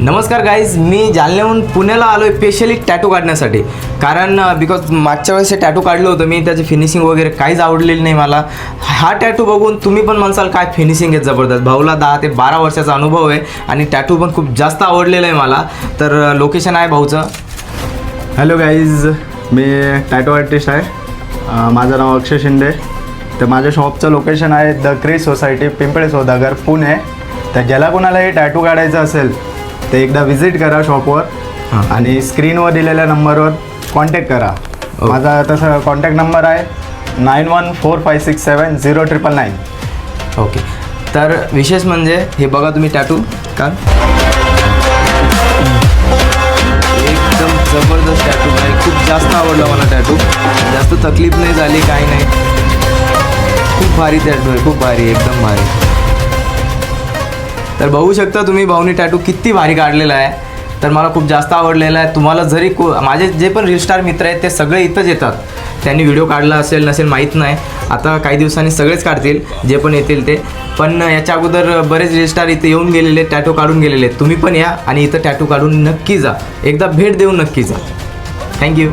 नमस्कार गाईज, मी जालन्याहून पुण्याला आलो आहे स्पेशली टॅटू काढण्यासाठी. कारण बिकॉज मागच्या वेळेस हे टॅटू काढलं होतं मी, त्याची फिनिशिंग वगैरे काहीच आवडलेली नाही मला. हा टॅटू बघून तुम्ही पण म्हणसाल काय फिनिशिंग आहे जबरदस्त. भाऊला 10 ते 12 वर्षाचा अनुभव आहे आणि टॅटू पण खूप जास्त आवडलेलं आहे मला. तर लोकेशन आहे भाऊचं. हॅलो गाईज, मी टॅटू आर्टिस्ट आहे. माझं नाव अक्षय शिंदे. तर माझ्या शॉपचं लोकेशन आहे द क्रिस सोसायटी, पिंपळे सौदागर, पुणे. तर ज्याला कोणाला हे टॅटू काढायचं असेल ते एकदा व्हिजिट करा शॉपवर आणि स्क्रीनवर दिलेल्या नंबरवर कॉन्टॅक्ट करा. माझा तसा कॉन्टॅक्ट नंबर आहे 9145670999. ओके. तर विशेष म्हणजे हे बघा तुम्ही टॅटू का एकदम जबरदस्त टॅटू आहे. खूप जास्त आवडला मला टॅटू. जास्त तकलीफ नाही झाली, काही नाही. खूप भारी टॅटू आहे, खूप भारी, एकदम भारी. तर बघू शकता तुम्ही भाऊनी टॅटू किती भारी काढलेला आहे. तर मला खूप जास्त आवडलेला आहे. तुम्हाला जरी माझे जे पण रील स्टार मित्र आहेत ते सगळे इथंच येतात. त्यांनी व्हिडिओ काढला असेल नसेल माहीत नाही. आता काही दिवसांनी सगळेच काढतील जे पण येतील ते. पण याच्या अगोदर बरेच रील स्टार इथे येऊन गेलेले, टॅटू काढून गेलेले. तुम्ही पण या आणि इथं टॅटू काढून नक्की जा. एकदा भेट देऊन नक्की जा. थँक्यू.